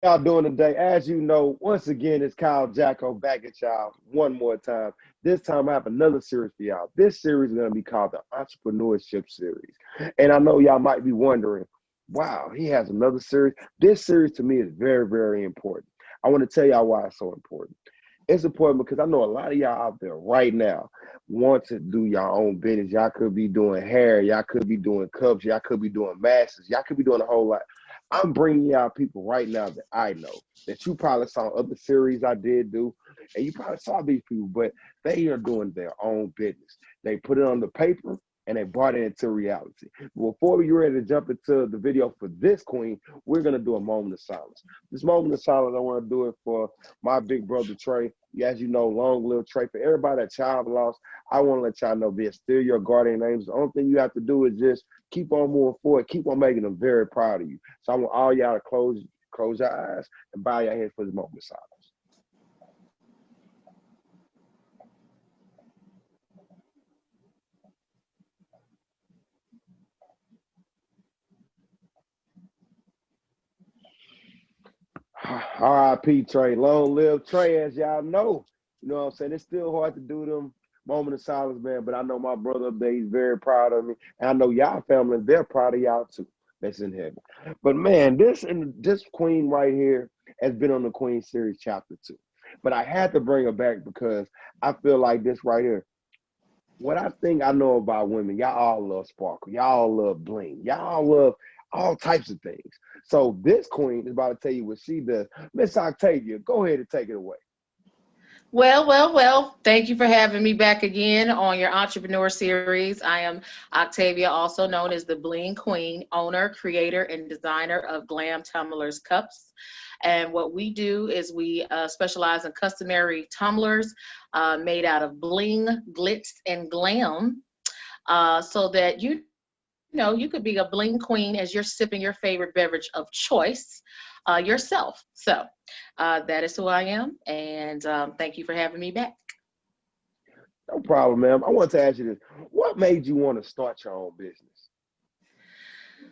y'all doing today? As you know, once again, it's Kyle Jacko back at y'all one more time. This time I have another series for y'all. This series is going to be called the Entrepreneurship Series. And I know y'all might be wondering, wow, he has another series. This series to me is very, very important. I want to tell y'all why it's so important. It's important because I know a lot of y'all out there right now want to do your own business. Y'all could be doing hair. Y'all could be doing cups. Y'all could be doing masks. Y'all could be doing a whole lot. I'm bringing y'all people right now that I know that you probably saw other series I did do, and you probably saw these people, but they are doing their own business. They put it on the paper and they brought it into reality. Before we get ready to jump into the video for this queen, we're gonna do a moment of silence. This moment of silence, I want to do it for my big brother Trey. As you know, long live Trey. For everybody that child lost, I want to let y'all know they're still your guardian angels. The only thing you have to do is just keep on moving forward, keep on making them very proud of you. So I want all y'all to close your eyes and bow your heads for this moment of silence. R.I.P. Trey. Long live Trey, as y'all know. You know what I'm saying? It's still hard to do them moment of silence, man, but I know my brother up there, he's very proud of me. And I know y'all family, they're proud of y'all too. That's in heaven. But man, this queen right here has been on the Queen Series Chapter 2. But I had to bring her back because I feel like this right here. What I think I know about women, y'all all love sparkle. Y'all all love bling. Y'all all love all types of things. So this queen is about to tell you what she does. Miss Octavia, go ahead and take it away. Well. Thank you for having me back again on your Entrepreneur Series. I am Octavia, also known as the Bling Queen, owner, creator, and designer of Glam Tumblers Cups. And what we do is we specialize in customary tumblers made out of bling, glitz, and glam, so that you could be a bling queen as you're sipping your favorite beverage of choice yourself. So that is who I am, and thank you for having me back. No problem, ma'am. I want to ask you this. What made you want to start your own business?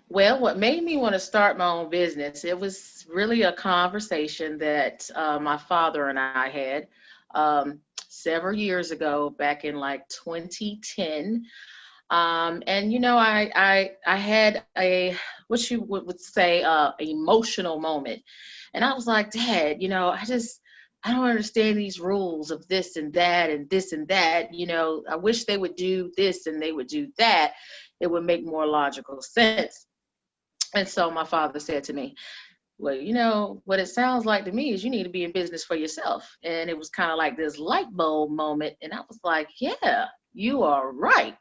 Well, what made me want to start my own business, it was really a conversation that my father and I had several years ago, back in like 2010. And I had a, what you would say, emotional moment. And I was like, Dad, I don't understand these rules of this and that and this and that. I wish they would do this and they would do that. It would make more logical sense. And so my father said to me, well, what it sounds like to me is you need to be in business for yourself. And it was kind of like this light bulb moment. And I was like, yeah, you are right.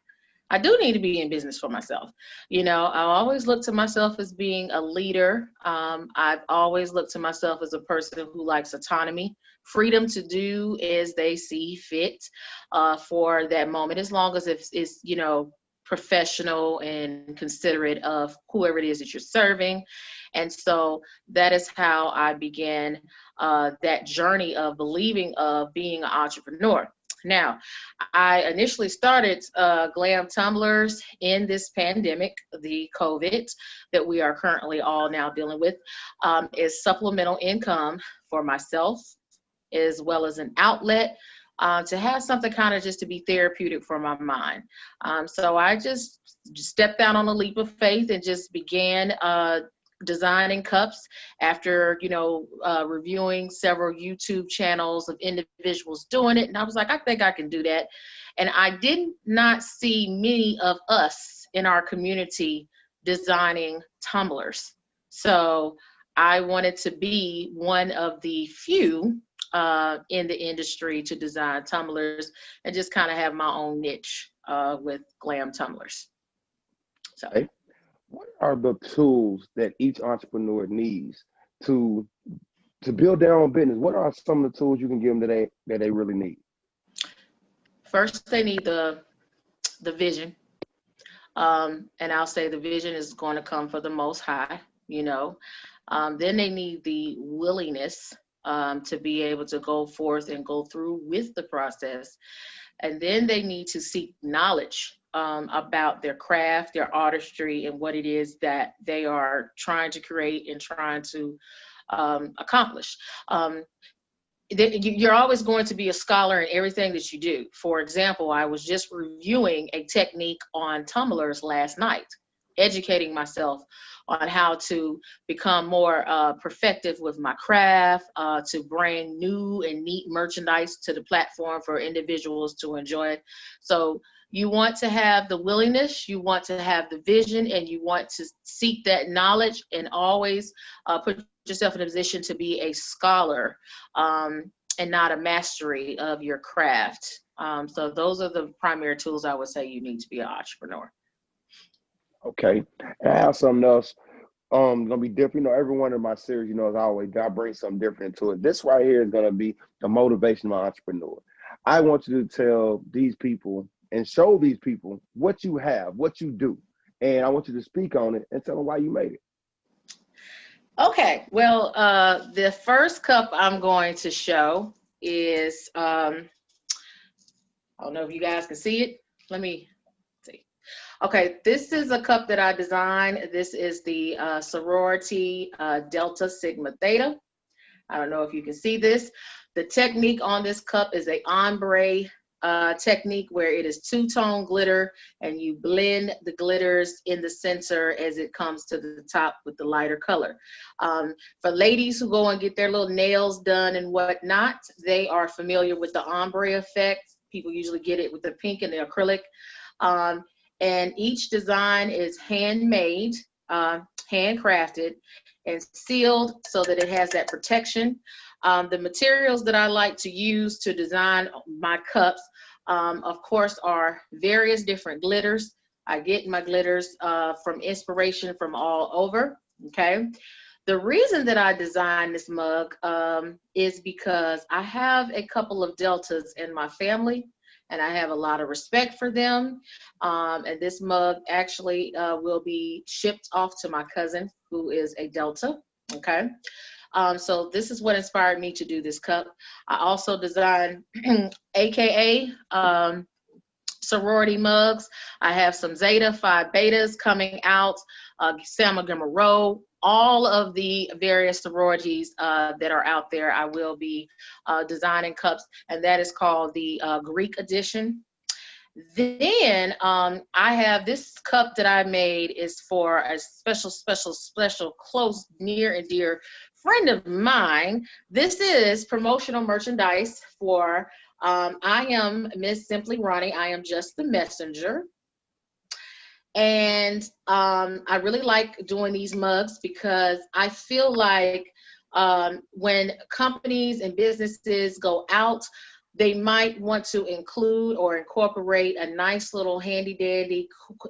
I do need to be in business for myself. I always look to myself as being a leader. I've always looked to myself as a person who likes autonomy, freedom to do as they see fit for that moment, as long as it's professional and considerate of whoever it is that you're serving. And so that is how I began that journey of believing of being an entrepreneur. Now, I initially started Glam Tumblers in this pandemic, the COVID that we are currently all now dealing with, is supplemental income for myself, as well as an outlet to have something kind of just to be therapeutic for my mind. So I just stepped out on a leap of faith and just began designing cups after reviewing several YouTube channels of individuals doing it, and I was like, I think I can do that. And I did not see many of us in our community designing tumblers, so I wanted to be one of the few in the industry to design tumblers and just kind of have my own niche with Glam Tumblers. So Hey, what are the tools that each entrepreneur needs to build their own business? What are some of the tools you can give them that they really need? First, they need the vision. And I'll say the vision is going to come from the Most High, Then they need the willingness to be able to go forth and go through with the process. And then they need to seek knowledge about their craft, their artistry, and what it is that they are trying to create and trying to accomplish. You're always going to be a scholar in everything that you do. For example, I was just reviewing a technique on tumblers last night, educating myself on how to become more perfective with my craft, to bring new and neat merchandise to the platform for individuals to enjoy it. So you want to have the willingness, you want to have the vision, and you want to seek that knowledge, and always put yourself in a position to be a scholar, and not a mastery of your craft. So those are the primary tools I would say you need to be an entrepreneur. Okay. And I have something else. Gonna be different. Every one of my series, as always, God brings something different into it. This right here is gonna be the motivational entrepreneur. I want you to tell these people and show these people what you have, what you do, and I want you to speak on it and tell them why you made it. Okay, well, the first cup I'm going to show is, I don't know if you guys can see it. Let me see. Okay, this is a cup that I designed. This is the sorority Delta Sigma Theta. I don't know if you can see this. The technique on this cup is a ombre technique, where it is two-tone glitter, and you blend the glitters in the center as it comes to the top with the lighter color. For ladies who go and get their little nails done and whatnot, they are familiar with the ombre effect. People usually get it with the pink and the acrylic. And each design is handmade, handcrafted, and sealed so that it has that protection. The materials that I like to use to design my cups, of course, are various different glitters. I get my glitters from inspiration from all over, okay? The reason that I designed this mug is because I have a couple of Deltas in my family, and I have a lot of respect for them. And this mug actually will be shipped off to my cousin, who is a Delta, okay? So this is what inspired me to do this cup. I also designed AKA sorority mugs. I have some Zeta, Phi Betas coming out, Sigma Gamma Rho, all of the various sororities that are out there. I will be designing cups, and that is called the Greek edition. Then I have this cup that I made is for a special, close, near and dear friend of mine. This is promotional merchandise for I am Miss Simply Ronnie. I am just the messenger. And I really like doing these mugs because I feel like when companies and businesses go out, they might want to include or incorporate a nice little handy dandy,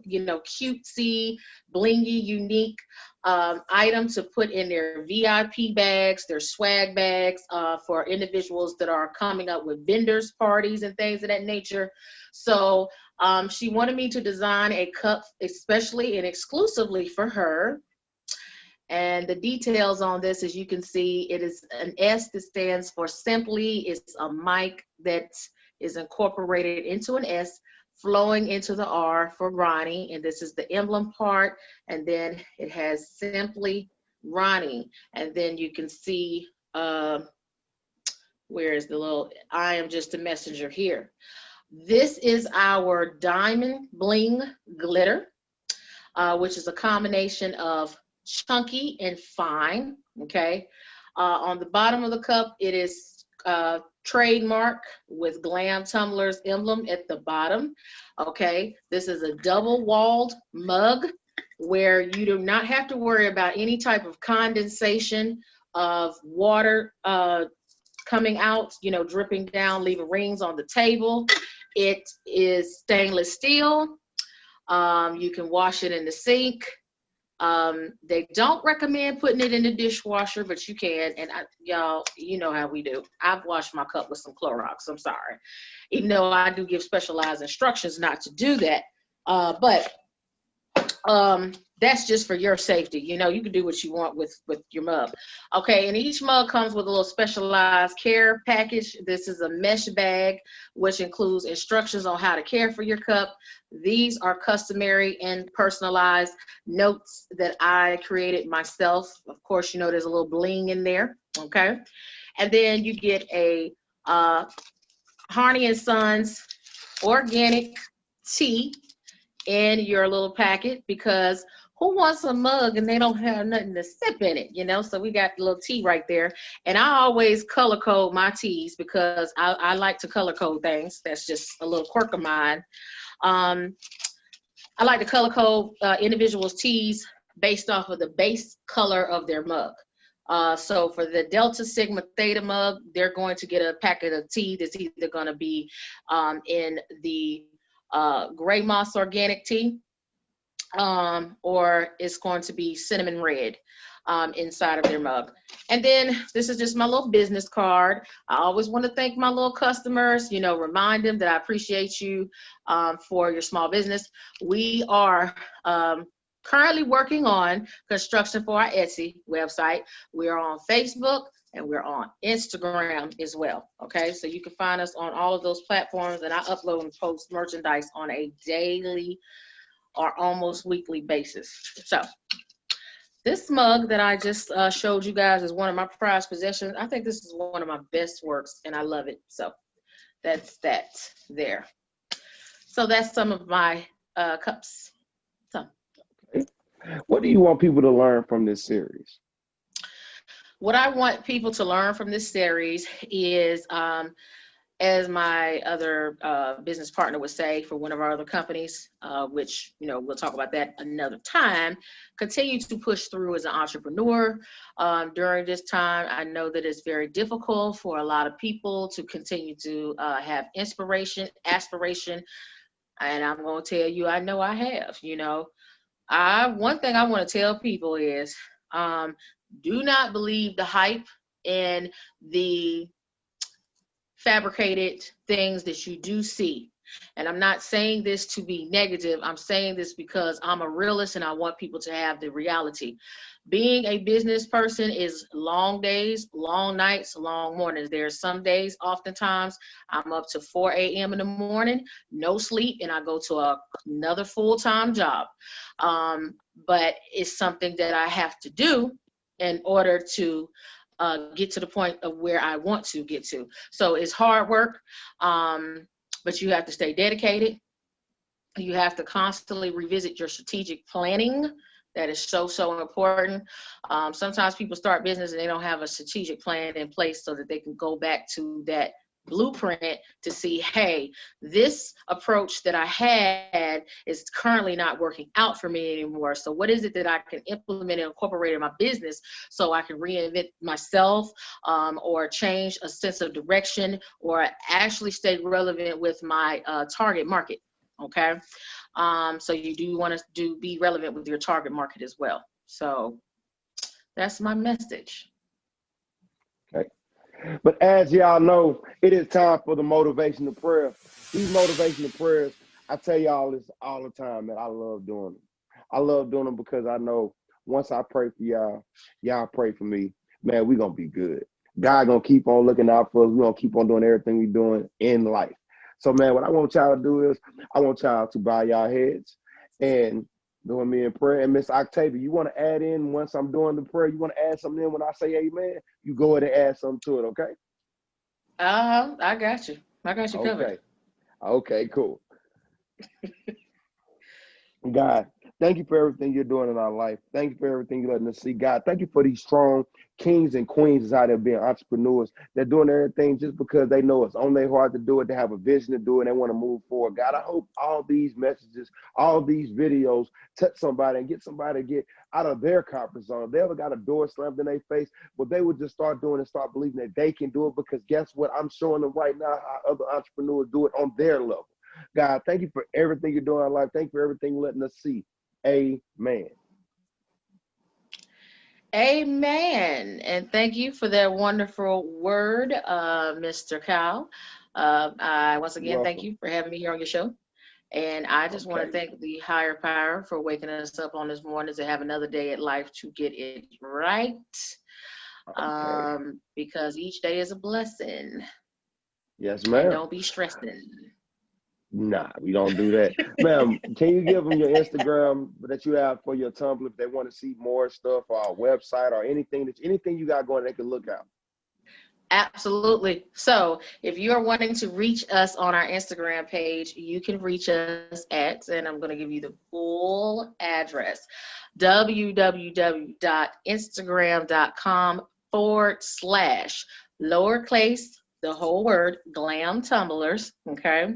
cutesy, blingy, unique item to put in their VIP bags, their swag bags for individuals that are coming up with vendors parties and things of that nature. So she wanted me to design a cup especially and exclusively for her. And the details on this, as you can see, it is an S that stands for simply. It's a mic that is incorporated into an S, flowing into the R for Ronnie. And this is the emblem part. And then it has simply Ronnie. And then you can see, where is the little, I am just a messenger here. This is our diamond bling glitter, which is a combination of chunky and fine, okay? On the bottom of the cup, it is trademark with Glam Tumblers emblem at the bottom, okay? This is a double-walled mug where you do not have to worry about any type of condensation of water coming out, dripping down, leaving rings on the table. It is stainless steel. You can wash it in the sink. They don't recommend putting it in the dishwasher, but you can. And y'all, you know how we do. I've washed my cup with some Clorox. I'm sorry. Even though I do give specialized instructions not to do that. But That's just for your safety. You know, you can do what you want with your mug. Okay, and each mug comes with a little specialized care package. This is a mesh bag, which includes instructions on how to care for your cup. These are customary and personalized notes that I created myself. Of course, you know, there's a little bling in there. Okay, and then you get a Harney and Sons organic tea in your little packet, because who wants a mug and they don't have nothing to sip in it, you know? So we got a little tea right there. And I always color code my teas because I like to color code things. That's just a little quirk of mine. Um, I like to color code individuals' teas based off of the base color of their mug. So for the Delta Sigma Theta mug, they're going to get a packet of tea that's either going to be in the gray moss organic tea, or it's going to be cinnamon red inside of their mug. And then this is just my little business card. I always want to thank my little customers, you know, remind them that I appreciate you for your small business. We are currently working on construction for our Etsy website. We are on Facebook and we're on Instagram as well. Okay, so you can find us on all of those platforms, and I upload and post merchandise on a daily or almost weekly basis. So this mug that I just showed you guys is one of my prized possessions. I think this is one of my best works and I love it. So that's that there. So that's some of my cups. So What do you want people to learn from this series? what I want people to learn from this series is, as my other business partner would say for one of our other companies, which, you know, we'll talk about that another time, continue to push through as an entrepreneur. During this time, I know that it's very difficult for a lot of people to continue to have inspiration, aspiration, and I'm going to tell you, I know I have, you know. One thing I want to tell people is, do not believe the hype and the fabricated things that you do see. And I'm not saying this to be negative. I'm saying this because I'm a realist and I want people to have the reality. Being a business person is long days, long nights, long mornings. There are some days, oftentimes, I'm up to 4 a.m. in the morning, no sleep, and I go to another full-time job. But it's something that I have to do in order to get to the point of where I want to get to. So it's hard work, but you have to stay dedicated. You have to constantly revisit your strategic planning. That is so, so important. Sometimes people start business and they don't have a strategic plan in place so that they can go back to that blueprint to see, hey, this approach that I had is currently not working out for me anymore. So what is it that I can implement and incorporate in my business so I can reinvent myself, or change a sense of direction, or actually stay relevant with my target market? Okay. So you do want to be relevant with your target market as well. So that's my message. Okay. But as y'all know, it is time for the motivational prayer. These motivational prayers, I tell y'all this all the time, man. I love doing them. I love doing them because I know once I pray for y'all, y'all pray for me, man, we're going to be good. God going to keep on looking out for us. We're going to keep on doing everything we're doing in life. So, man, what I want y'all to do is I want y'all to bow y'all heads and doing me in prayer. And Miss Octavia, you want to add in once I'm doing the prayer? You want to add something in when I say amen? You go ahead and add something to it, okay? I got you. I got you covered. Okay, cool. God, thank you for everything you're doing in our life. Thank you for everything you're letting us see. God, thank you for these strong kings and queens out there being entrepreneurs. They're doing everything just because they know it's on their heart to do it. They have a vision to do it. And they want to move forward. God, I hope all these messages, all these videos touch somebody and get somebody to get out of their comfort zone. If they ever got a door slammed in their face, but they would just start doing and start believing that they can do it, because guess what? I'm showing them right now how other entrepreneurs do it on their level. God, thank you for everything you're doing in our life. Thank you for everything you're letting us see. Amen. Amen. And thank you for that wonderful word, Mr. Kyle. I once You're again thank welcome. you for having me here on your show. And I just want to Okay. thank the higher power for waking us up on this morning to have another day at life to get it right. Okay. Because each day is a blessing. Yes, And ma'am. don't be stressing. Nah, we don't do that. Ma'am, can you give them your Instagram that you have for your Tumblr if they want to see more stuff, or our website, or anything you got going they can look out? Absolutely. So if you're wanting to reach us on our Instagram page, you can reach us at, and I'm going to give you the full address, www.instagram.com/lowercase, the whole word, Glam Tumblers. Okay.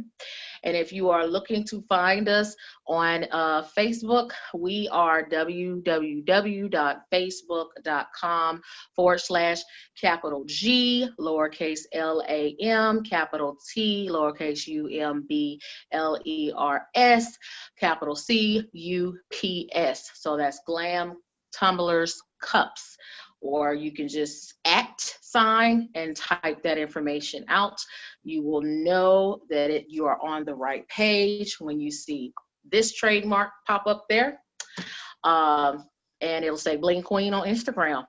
And if you are looking to find us on Facebook, we are www.facebook.com/capital G, lowercase LAM, capital T, lowercase UMBLERS, capital CUPS. So that's Glam Tumblers Cups. Or you can just @ and type that information out. You will know that you are on the right page when you see this trademark pop up there. And it'll say Bling Queen on Instagram.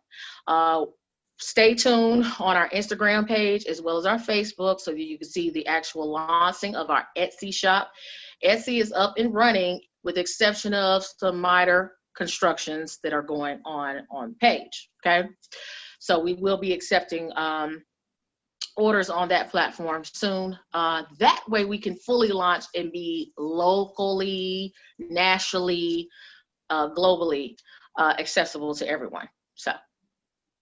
Stay tuned on our Instagram page as well as our Facebook so that you can see the actual launching of our Etsy shop. Etsy is up and running with the exception of some minor constructions that are going on the page. Okay. So we will be accepting orders on that platform soon. That way we can fully launch and be locally, nationally, globally accessible to everyone. So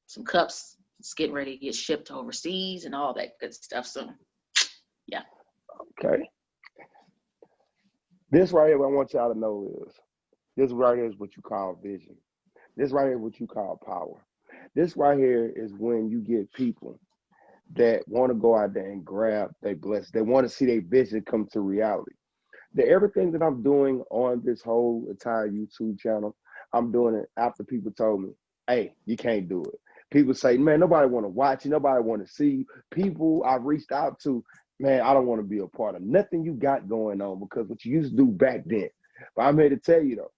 some cups, it's getting ready to get shipped overseas and all that good stuff soon. Yeah. Okay. This right here, what I want y'all to know is this right here is what you call vision. This right here is what you call power. This right here is when you get people that want to go out there and grab their blessing. They want to see their vision come to reality. Everything that I'm doing on this whole entire YouTube channel, I'm doing it after people told me, hey, you can't do it. People say, man, nobody want to watch you. Nobody want to see you. People I reached out to, man, I don't want to be a part of nothing you got going on because what you used to do back then. But I'm here to tell you though,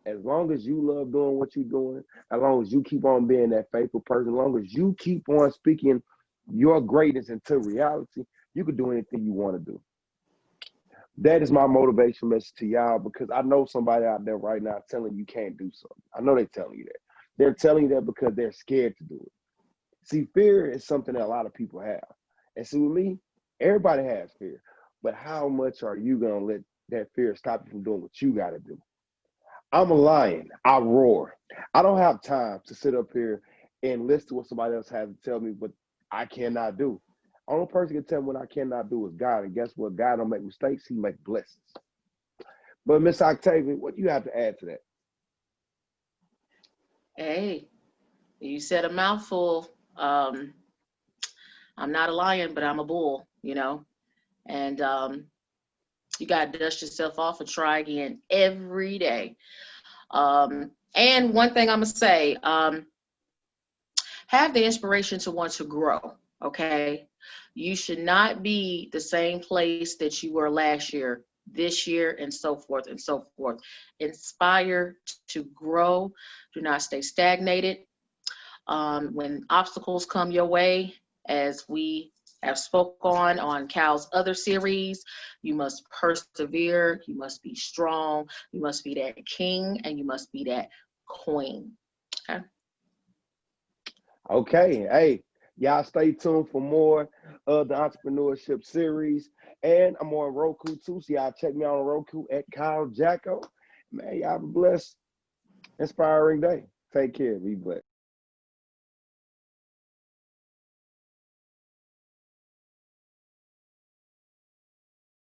as long as you love doing what you're doing, as long as you keep on being that faithful person, as long as you keep on speaking your greatness into reality, you can do anything you want to do. That is my motivation message to y'all because I know somebody out there right now telling you can't do something. I know they're telling you that. They're telling you that because they're scared to do it. See, fear is something that a lot of people have. And see, with me, everybody has fear. But how much are you going to let that fear stop you from doing what you got to do? I'm a lion. I roar. I don't have time to sit up here and listen to what somebody else has to tell me what I cannot do. Only person can tell me what I cannot do is God. And guess what? God don't make mistakes. He makes blessings. But Miss Octavia, what do you have to add to that? Hey, you said a mouthful. I'm not a lion, but I'm a bull, and you got to dust yourself off and try again every day. And one thing I'm going to say, have the inspiration to want to grow, okay? You should not be the same place that you were last year, this year, and so forth and so forth. Inspire to grow. Do not stay stagnated. When obstacles come your way, as we have spoke on Cal's other series, you must persevere, you must be strong, you must be that king, and you must be that queen. Okay. Okay. Hey, y'all stay tuned for more of the Entrepreneurship Series. And I'm on Roku too. So y'all check me out on Roku at Kyle Jacko. Man, y'all have a blessed, inspiring day. Take care. Be blessed.